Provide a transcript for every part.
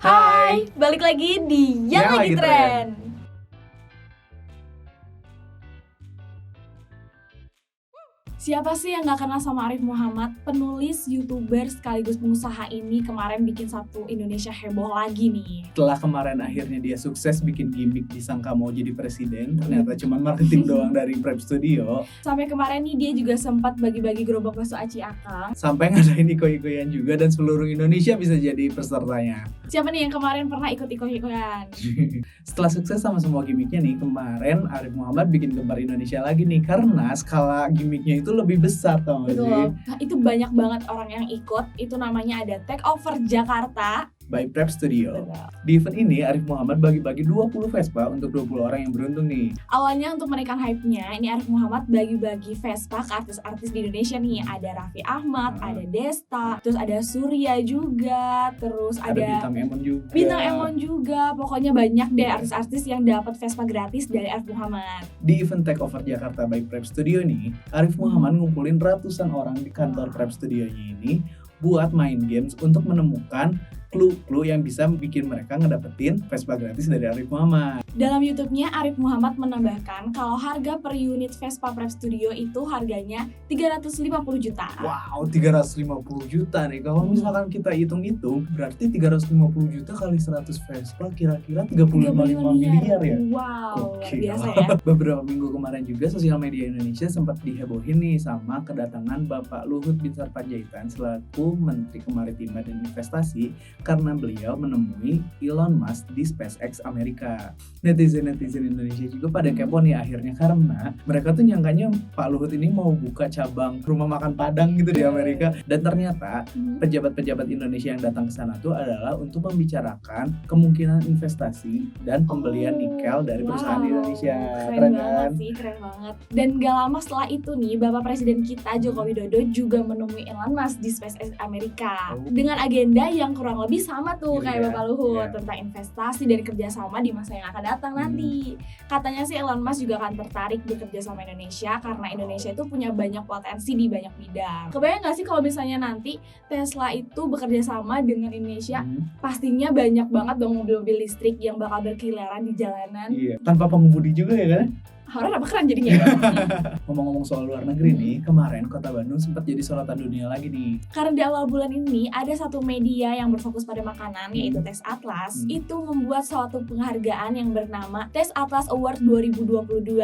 Hai, balik lagi di Yang Lagi Tren. Siapa sih yang gak kenal sama Arif Muhammad? Penulis, YouTuber, sekaligus pengusaha ini kemarin bikin satu Indonesia heboh lagi nih. Setelah kemarin akhirnya dia sukses bikin gimmick disangka mau jadi presiden, ternyata cuma marketing doang dari Prep Studio. Sampai kemarin nih dia juga sempat bagi-bagi gerobak bakso Aci Akang. Sampai ngadain iko-ikoyan juga dan seluruh Indonesia bisa jadi pesertanya. Siapa nih yang kemarin pernah ikut iko-ikoyan? Setelah sukses sama semua gimmicknya nih, kemarin Arif Muhammad bikin gambar Indonesia lagi nih, karena skala gimmicknya itu lebih besar, tau gak sih? Betul, itu banyak banget orang yang ikut. Itu namanya ada Take Over Jakarta by Prep Studio. Betul. Di event ini Arif Muhammad bagi-bagi 20 Vespa untuk 20 orang yang beruntung nih. Awalnya untuk menaikkan hype-nya, ini Arif Muhammad bagi-bagi Vespa ke artis-artis di Indonesia nih. Ada Raffi Ahmad, ada Desta, terus ada Surya juga, terus ada Bintang Emon juga. Bintang Emon juga. Pokoknya banyak deh artis-artis yang dapat Vespa gratis dari Arif Muhammad. Di event Take Over Jakarta by Prep Studio nih, Arif Muhammad ngumpulin ratusan orang di kantor Prep Studionya ini buat main games untuk menemukan clue-clue yang bisa bikin mereka ngedapetin Vespa gratis dari Arif Muhammad. Dalam YouTube-nya, Arif Muhammad menambahkan kalau harga per unit Vespa Prep Studio itu harganya 350 juta. Wow, 350 juta nih. Kalau misalkan kita hitung-hitung, berarti 350 juta kali 100 Vespa kira-kira 35 miliar ya. Wow, Oke. biasa ya. Beberapa minggu kemarin juga sosial media Indonesia sempat dihebohin nih sama kedatangan Bapak Luhut Binsar Panjaitan selaku Menteri Kemaritiman dan Investasi karena beliau menemui Elon Musk di SpaceX Amerika. Netizen Indonesia juga pada kepo nih akhirnya karena mereka tuh nyangkanya Pak Luhut ini mau buka cabang rumah makan Padang gitu di Amerika, dan ternyata pejabat-pejabat Indonesia yang datang ke sana tuh adalah untuk membicarakan kemungkinan investasi dan pembelian nikel dari perusahaan di Indonesia. Keren banget sih, keren banget. Dan gak lama setelah itu nih, Bapak Presiden kita Joko Widodo juga menemui Elon Musk di SpaceX Amerika dengan agenda yang kurang lebih sama tuh kayak Bapak Luhut tentang investasi dan kerjasama di masa yang akan datang nanti. Katanya sih Elon Musk juga akan tertarik bekerja sama Indonesia karena Indonesia itu punya banyak potensi di banyak bidang. Kebayang gak sih kalau misalnya nanti Tesla itu bekerja sama dengan Indonesia? Pastinya banyak banget dong mobil-mobil listrik yang bakal berkeliaran di jalanan. Iya, tanpa pengemudi juga ya kan? Horor apa keren jadinya? Ngomong-ngomong soal luar negeri nih, kemarin Kota Bandung sempat jadi sorotan dunia lagi nih. Karena di awal bulan ini ada satu media yang berfokus pada makanan, yaitu Taste Atlas. Itu membuat suatu penghargaan yang bernama Taste Atlas Award 2022.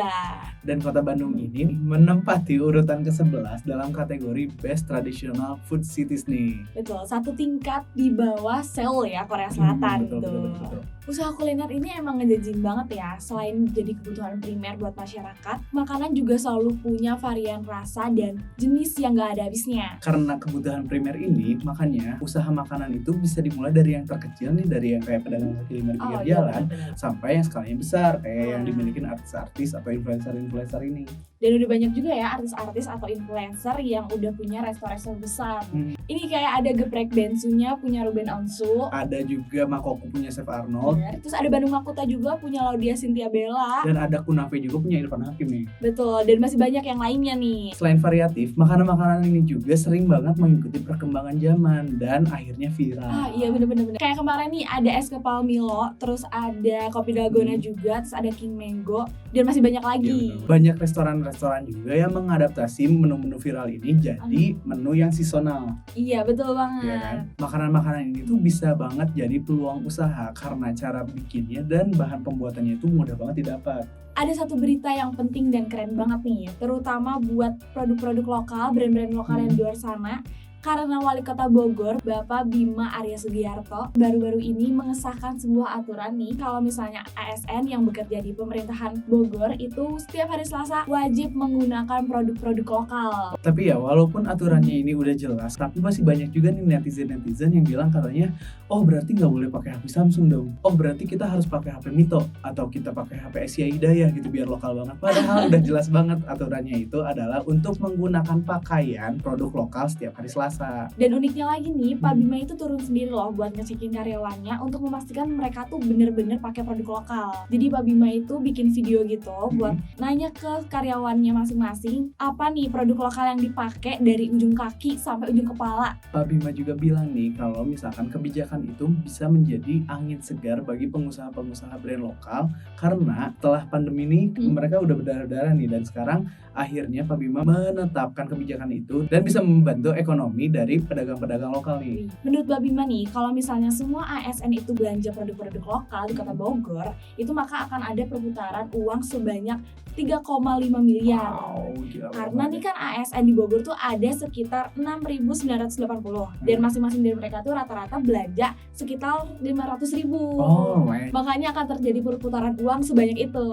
Dan Kota Bandung ini menempati urutan ke-11 dalam kategori Best Traditional Food Cities nih. Betul, satu tingkat di bawah Seoul ya, Korea Selatan gitu. Betul. Usaha kuliner ini emang ngejajin banget ya. Selain jadi kebutuhan primer buat masyarakat, makanan juga selalu punya varian rasa dan jenis yang gak ada habisnya. Karena kebutuhan primer ini, makanya usaha makanan itu bisa dimulai dari yang terkecil nih, dari yang kayak pedagang kaki lima di pinggir jalan, sampai yang skalanya besar kayak yang dimiliki artis-artis atau influencer ini. Dan udah banyak juga ya artis-artis atau influencer yang udah punya restoran besar. Ini kayak ada Geprek Bensunya punya Ruben Onsu. Ada juga Makoku punya Chef Arnold. Terus ada Bandung Makuta juga punya Laudia Cynthia Bella. Dan ada Kunafe juga punya Irfan Hakim nih. Betul, dan masih banyak yang lainnya nih. Selain variatif, makanan-makanan ini juga sering banget mengikuti perkembangan zaman dan akhirnya viral. Iya bener. Kayak kemarin nih ada es kepal Milo, terus ada kopi dalgona juga, terus ada King Mango, dan masih banyak lagi. Ya, banyak restoran juga yang mengadaptasi menu-menu viral ini jadi menu yang seasonal. Iya betul banget. Ya kan? Makanan-makanan ini tuh bisa banget jadi peluang usaha karena cara bikinnya dan bahan pembuatannya itu mudah banget didapat. Ada satu berita yang penting dan keren banget nih, terutama buat produk-produk lokal, brand-brand lokal yang di luar sana. Karena Wali Kota Bogor, Bapak Bima Arya Sugiarto, baru-baru ini mengesahkan sebuah aturan nih, kalau misalnya ASN yang bekerja di pemerintahan Bogor itu setiap hari Selasa wajib menggunakan produk-produk lokal. Tapi ya walaupun aturannya ini udah jelas, tapi masih banyak juga nih netizen yang bilang katanya, oh berarti nggak boleh pakai HP Samsung dong, oh berarti kita harus pakai HP Mito, atau kita pakai HP Asia Hidayah gitu biar lokal banget. Padahal udah jelas banget aturannya itu adalah untuk menggunakan pakaian produk lokal setiap hari Selasa. masa. Dan uniknya lagi nih, Pak Bima itu turun sendiri loh buat ngecekin karyawannya untuk memastikan mereka tuh bener-bener pakai produk lokal. Jadi Pak Bima itu bikin video gitu buat nanya ke karyawannya masing-masing apa nih produk lokal yang dipakai dari ujung kaki sampai ujung kepala. Pak Bima juga bilang nih kalau misalkan kebijakan itu bisa menjadi angin segar bagi pengusaha-pengusaha brand lokal karena setelah pandemi ini mereka udah berdarah-darah nih, dan sekarang akhirnya Pak Bima menetapkan kebijakan itu dan bisa membantu ekonomi dari pedagang-pedagang lokal nih. Menurut Pak Bima nih, kalau misalnya semua ASN itu belanja produk-produk lokal di Kota Bogor, itu maka akan ada perputaran uang sebanyak 3,5 miliar. Wow, gila. Karena nih kan ASN di Bogor tuh ada sekitar 6.980 dan masing-masing dari mereka tuh rata-rata belanja sekitar 500.000. Oh, makanya akan terjadi perputaran uang sebanyak itu.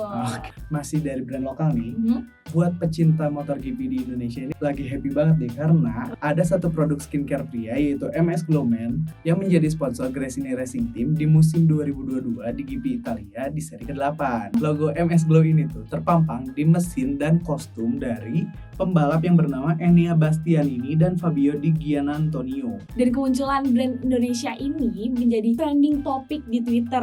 Masih dari brand lokal nih. Buat pecinta motor GP di Indonesia ini lagi happy banget nih karena ada satu produk skincare pria yaitu MS Glow Man yang menjadi sponsor Gresini Racing Team di musim 2022 di GP Italia di seri ke-8. Logo MS Glow ini tuh terpampang di mesin dan kostum dari pembalap yang bernama Enea Bastianini dan Fabio Di Gianantonio. Dan kemunculan brand Indonesia ini menjadi trending topik di Twitter.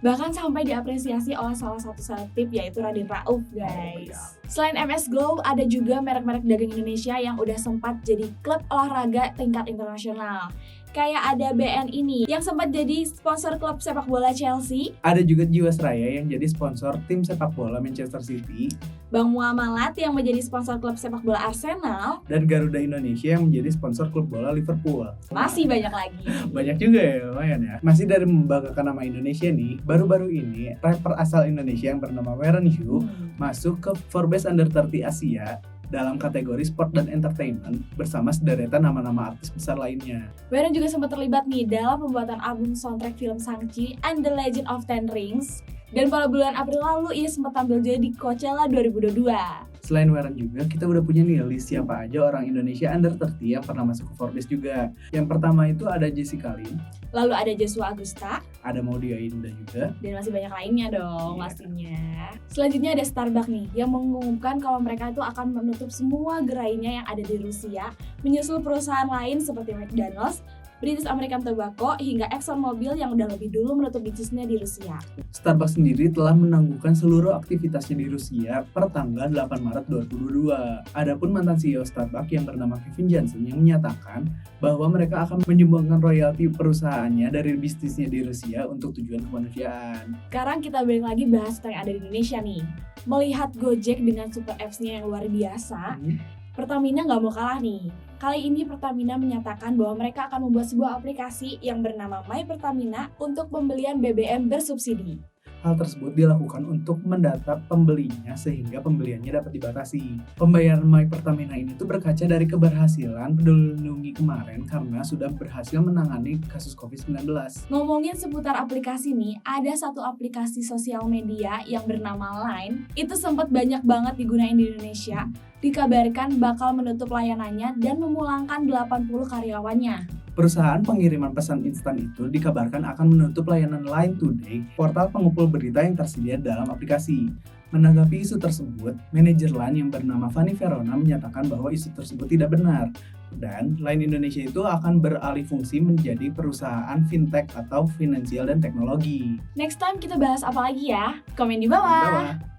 Bahkan sampai diapresiasi oleh salah satu seleb yaitu Raden Rauf, guys. Selain MS Glow, ada juga merek-merek dagang Indonesia yang udah sempat jadi klub olahraga tingkat internasional. Kayak ada BN ini yang sempat jadi sponsor klub sepak bola Chelsea. Ada juga Jiwasraya yang jadi sponsor tim sepak bola Manchester City. Bank Muamalat yang menjadi sponsor klub sepak bola Arsenal. Dan Garuda Indonesia yang menjadi sponsor klub bola Liverpool. Masih banyak lagi. Banyak juga ya, lumayan ya. Masih dari membanggakan nama Indonesia nih, baru-baru ini rapper asal Indonesia yang bernama Warren Yu masuk ke Forbes Under 30 Asia dalam kategori sport dan entertainment bersama sederetan nama-nama artis besar lainnya. Warren juga sempat terlibat nih dalam pembuatan album soundtrack film Shang-Chi and the Legend of Ten Rings. Dan pada bulan April lalu ia sempat tampil juga di Coachella 2022. Selain Warren juga, kita udah punya nih list siapa aja orang Indonesia under 30 yang pernah masuk ke Forbes juga. Yang pertama itu ada Jessica Lin. Lalu ada Joshua Agusta. Ada Maudy Ayunda juga. Dan masih banyak lainnya dong pastinya. Selanjutnya ada Starbucks nih, yang mengumumkan kalau mereka itu akan menutup semua gerainya yang ada di Rusia, menyusul perusahaan lain seperti McDonald's, British American Tobacco, hingga ExxonMobil yang udah lebih dulu menutup bisnisnya di Rusia. Starbucks sendiri telah menangguhkan seluruh aktivitasnya di Rusia per tanggal 8 Maret 2022. Adapun mantan CEO Starbucks yang bernama Kevin Johnson yang menyatakan bahwa mereka akan menyumbangkan royalti perusahaannya dari bisnisnya di Rusia untuk tujuan kemanusiaan. Sekarang kita balik lagi bahas tentang yang ada di Indonesia nih. Melihat Gojek dengan super apps-nya yang luar biasa, Pertamina nggak mau kalah nih. Kali ini Pertamina menyatakan bahwa mereka akan membuat sebuah aplikasi yang bernama My Pertamina untuk pembelian BBM bersubsidi. Hal tersebut dilakukan untuk mendata pembelinya sehingga pembeliannya dapat dibatasi. Pembayaran My Pertamina ini tuh berkaca dari keberhasilan Peduli Lindungi kemarin karena sudah berhasil menangani kasus COVID-19. Ngomongin seputar aplikasi nih, ada satu aplikasi sosial media yang bernama Line. Itu sempat banyak banget digunain di Indonesia. Dikabarkan bakal menutup layanannya dan memulangkan 80 karyawannya. Perusahaan pengiriman pesan instan itu dikabarkan akan menutup layanan Line Today, portal pengumpul berita yang tersedia dalam aplikasi. Menanggapi isu tersebut, manajer Line yang bernama Fanny Verona menyatakan bahwa isu tersebut tidak benar. Dan Line Indonesia itu akan beralih fungsi menjadi perusahaan fintech atau finansial dan teknologi. Next time kita bahas apa lagi ya? Komen di bawah.